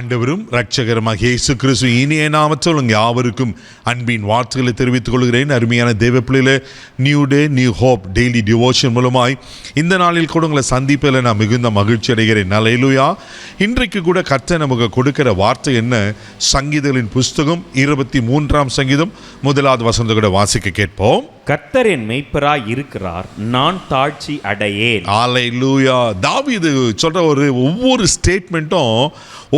ஆண்டவரும் இரட்சகருமாகிய இயேசு கிறிஸ்து இனிய நாமத்தில் உங்கள் யாவருக்கும் அன்பின் வார்த்தைகளை தெரிவித்துக் கொள்கிறேன். அருமையான தேவ பிள்ளைகளே, new day new hope daily devotion மூலமாய் இந்த நாளில் கூட உங்களை சந்திப்பதில் நான் மிகுந்த மகிழ்ச்சி அடைகிறேன். அல்லேலூயா. இன்றைக்கு கூட கர்த்தர் நமக்கு கொடுக்கிற வார்த்தை என்ன? சங்கீதங்களின் புஸ்தகம் 23ஆம் சங்கீதம் 1வது வசனத்தை கூட வாசிக்க கேட்போம். கர்த்தர் என் மெய்ப்பராய் இருக்கிறார், நான் தாழ்ச்சி அடையேன். அல்லேலூயா. தாவீது சொல்ற ஒவ்வொரு ஸ்டேட்மெண்ட்டும்,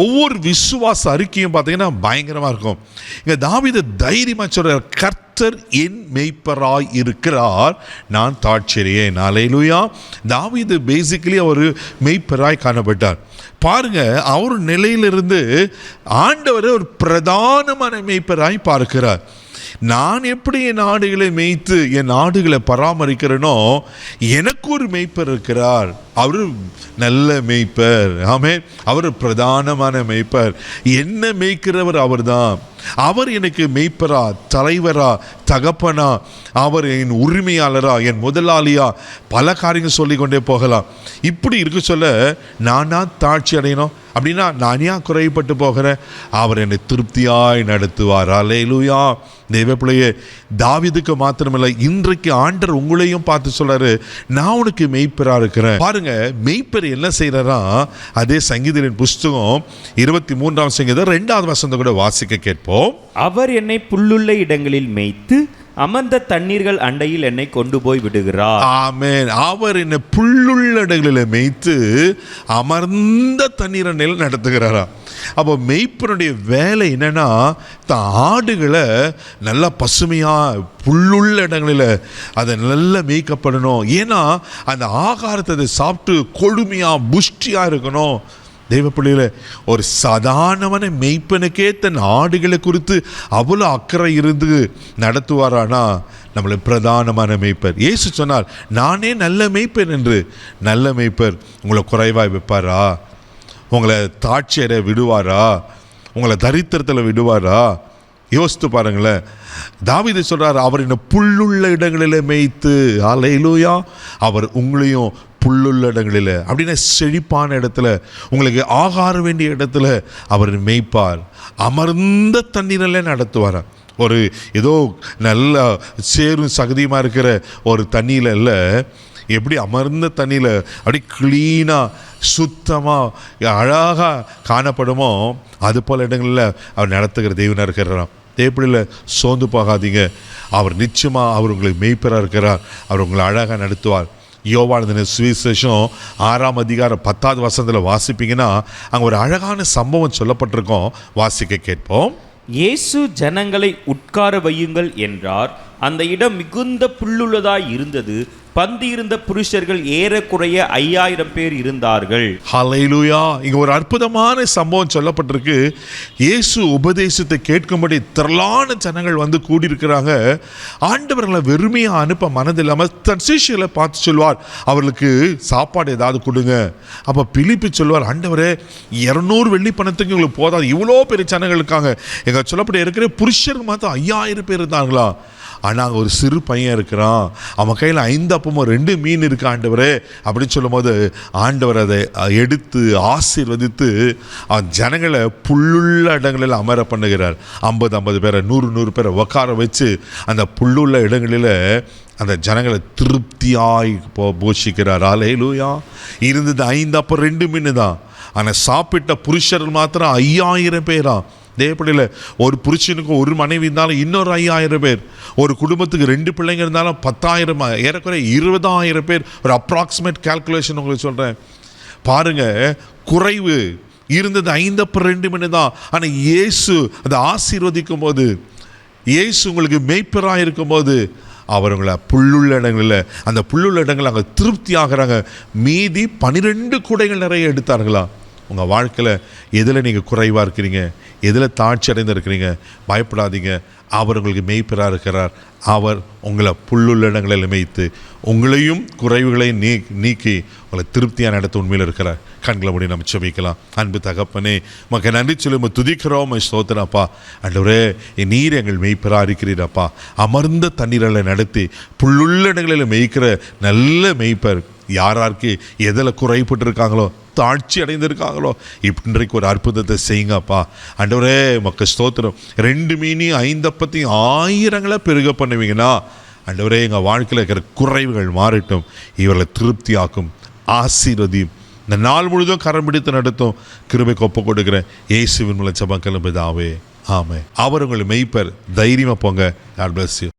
ஒவ்வொரு விசுவாச அறிக்கையும் பார்த்தீங்கன்னா பயங்கரமா இருக்கும். இங்க தாவீது தைரியமா சொல்ற, கர்த்தர் என் மெய்ப்பராய் இருக்கிறார், நான் தாழ்ச்சியடையேன். அல்லேலூயா. தாவீது பேசிக்கலி அவர் மெய்ப்பராய் காணப்பட்டார். பாருங்க, அவர் நிலையிலிருந்து ஆண்டவரை ஒரு பிரதானமான மெய்ப்பராய் பார்க்கிறார். நான் எப்படி என் ஆடுகளை மேய்த்து என் ஆடுகளை பராமரிக்கிறேனோ, எனக்கு ஒரு மேய்ப்பர் இருக்கிறார். அவர் நல்ல மேய்ப்பர். ஆமே, அவர் பிரதானமான மேய்ப்பர். என்ன மேய்க்கிறவர் அவர் தான். அவர் எனக்கு மேய்ப்பரா, தலைவரா, தகப்பனா, அவர் என் உரிமையாளரா, என் முதலாளியா, பல காரியங்கள் சொல்லிக்கொண்டே போகலாம். இப்படி இருக்க சொல்ல நானா தாழ்ச்சி அடையணும் அப்படின்னா நான் ஏன் குறைப்பட்டு போகிறேன்? அவர் என்னை திருப்தியாய் நடத்துவார். அல்லேலூயா. தேவ பிள்ளையே, தாவீதுக்கு மாத்திரமில்லை, இன்றைக்கு ஆண்டவர் உங்களையும் பார்த்து சொல்றாரு, நான் உனக்கு மெய்ப்பரா இருக்கிறேன். பாருங்க, மெய்ப்பர் என்ன செய்யறா? அதே சங்கீதங்களின் புஸ்தகம் 23ஆம் சங்கீதம் 2வது வசனத்தை கூட வாசிக்க கேட்போம். அவர் என்னை புல்லுள்ள இடங்களில் மேய்த்து அமர்ந்த தண்ணீர்கள் அண்டையில் என்னை கொண்டு போய் விடுகிறார். ஆமென். அவர் என்னை புல்லுள்ள இடங்களில் மேய்த்து அமர்ந்த தண்ணீர் அண்டையில் நடத்துகிறாரா? அப்போ மெய்ப்பனுடைய வேலை என்னன்னா, ஆடுகளை நல்லா பசுமையா புல்லுள்ள இடங்களில் அதை நல்லா மேய்க்கப்படணும். ஏன்னா அந்த ஆகாரத்தை சாப்பிட்டு கொழுமையா புஷ்டியா இருக்கணும். தெய்வ பிள்ளைகளே, ஒரு சாதாரணமான மெய்ப்பனுக்கே தன் ஆடுகளை குறித்து அவ்வளோ அக்கறை இருந்து நடத்துவாரானா நம்மளை பிரதானமான மெய்ப்பர். இயேசு சொன்னார், நானே நல்ல மெய்ப்பன் என்று. நல்ல மெய்ப்பர் உங்களை குறைவாய் வைப்பாரா? உங்களை தாட்சியரை விடுவாரா? உங்களை தரித்திரத்தில் விடுவாரா? யோசித்து பாருங்களேன். தாவீது சொல்றார், அவர் என்ன புல்லுள்ள இடங்களில் மேய்த்து. அல்லேலூயா. அவர் உங்களையும் புல்லுள்ள இடங்களில், அப்படின்னா செழிப்பான இடத்துல, உங்களுக்கு ஆகார வேண்டிய இடத்துல அவர் மேய்ப்பார். அமர்ந்த தண்ணீரில் நடத்துவார். ஒரு ஏதோ நல்ல சேரும் சகதியுமாக இருக்கிற ஒரு தண்ணியில் இல்லை, எப்படி அமர்ந்த தண்ணியில் அப்படி கிளீனாக சுத்தமாக அழகாக காணப்படுமோ அது போல் இடங்களில் அவர் நடத்துகிற தெய்வனாக இருக்கிறாராம். தேவையில்லை, சோர்ந்து போகாதீங்க. அவர் நிச்சயமாக அவர் உங்களுக்கு மெய்ப்பராக இருக்கிறார். அவர் உங்களை அழகாக நடத்துவார். யோவானதின சுவிசேஷம் 6ஆம் அதிகாரம் 10வது வசனத்தில் வாசிப்பீங்கன்னா அங்கே ஒரு அழகான சம்பவம் சொல்லப்பட்டிருக்கோம். வாசிக்க கேட்போம். இயேசு ஜனங்களை உட்கார வையுங்கள் என்றார். அந்த இடம் மிகுந்த புல்லுள்ளதாய் இருந்தது. பந்தி இருந்த புருஷர்கள் ஏறக்குறைய 5000 பேர் இருந்தார்கள். ஹல்லேலூயா. இங்க ஒரு அற்புதமான சம்பவம் சொல்லப்பட்டிருக்கு. இயேசு உபதேசத்தை கேட்கும்படி திரளான ஜனங்கள் வந்து கூடியிருக்கிறாங்க. ஆண்டவர்களை வெறுமையா அனுப்ப மனதில்லாமல் தன் சீஷர்களை பார்த்து சொல்வார், அவர்களுக்கு சாப்பாடு ஏதாவது கொடுங்க. அப்ப பிலிப்பு சொல்வார், ஆண்டவரே 200 வெள்ளி பணத்துக்கு உங்களுக்கு போதாது, இவ்வளோ பெரிய ஜனங்கள் இருக்காங்க. எங்க சொல்லப்படி இருக்கிற புருஷருக்கு மாத்திரம் 5000 பேர் இருந்தாங்களா? ஆனால் ஒரு சிறு பையன் இருக்கிறான், அவன் கையில் 5 அப்பமும் 2 மீன் இருக்கு ஆண்டவரே அப்படின்னு சொல்லும் போது ஆண்டவர் அதை எடுத்து ஆசீர்வதித்து அவன் ஜனங்களை புல்லுள்ள இடங்களில் அமர பண்ணுகிறார். 50 பேரை 100 பேரை உட்கார வச்சு அந்த புல்லுள்ள இடங்களில் அந்த ஜனங்களை திருப்தியாய் போஷிக்கிறார். அல்லேலூயா. இருந்தது 5 அப்பம் 2 மீன் தான். ஆனால் சாப்பிட்ட புருஷர்கள் மாத்திரம் 5000 பேரா. தேவப்படியில் ஒரு புருஷனுக்கு ஒரு மனைவி இருந்தாலும் இன்னொரு 5000 பேர், ஒரு குடும்பத்துக்கு 2 பிள்ளைங்க இருந்தாலும் 10,000, ஏறக்குறைய 20,000 பேர். ஒரு அப்ராக்சிமேட் கால்குலேஷன் உங்களுக்கு சொல்கிறேன். பாருங்க, குறைவு இருந்தது 5 அப்பம் 2 மீன் தான். ஆனால் இயேசு அதை ஆசீர்வதிக்கும் போது, இயேசு உங்களுக்கு மெய்ப்பராக இருக்கும்போது அவர் உங்களை புல்லுள்ள இடங்களில், அந்த புல்லுள்ள இடங்கள் அங்கே திருப்தி ஆகிறாங்க. மீதி 12 கூடைகள் நிறைய எடுத்தார்களா? உங்கள் வாழ்க்கையில் எதில் நீங்கள் குறைவாக இருக்கிறீங்க, எதில் தாட்சி அடைந்து இருக்கிறீங்க, பயப்படாதீங்க. அவர் உங்களுக்கு மெய்ப்பராக இருக்கிறார். அவர் உங்களை புல்லுள்ள இடங்களில் மேய்த்து உங்களையும் குறைவுகளையும் நீக்கி உங்களை திருப்தியாக நடத்த உண்மையில் இருக்கிறார். கண்களை மூடி நம்ம செபிக்கலாம். அன்பு தகப்பனே, உமக்கு நன்றி சொல்லி துதிக்கிறோம், ஸ்தோத்திரப்பா. ஆண்டவரே, நீர் எங்கள் மெய்ப்பராக இருக்கிறீரப்பா. அமர்ந்த தண்ணீரில் நடத்தி புல்லுள்ள இடங்களில் மேய்க்கிற நல்ல மெய்ப்பர். யாராருக்கு எதில் குறைப்பட்டு இருக்காங்களோ தாழ்ச்சி அடைந்திருக்காங்களோ இன்றைக்கு ஒரு அற்புதத்தை செய்யுங்கப்பா. ஆண்டவரே உமக்கு ஸ்தோத்திரம். 2 மீனி 5 அப்பத்தையும் 1000ங்களை பெருக பண்ணுவீங்கன்னா ஆண்டவரே எங்கள் வாழ்க்கையில் இருக்கிற குறைவுகள் மாறட்டும், இவர்களை திருப்தியாக்கும், ஆசீர்வதியும். இந்த நாள் முழுதும் கரம் பிடித்து நடத்தும் கிருபைக்கு ஒப்பு கொடுக்கிறேன் இயேசுவின் மூலம் ஜெபம் கேளும் பிதாவே, ஆமென். அவர் உங்களை மெய்ப்பர். தைரியமாக போங்க. God bless you.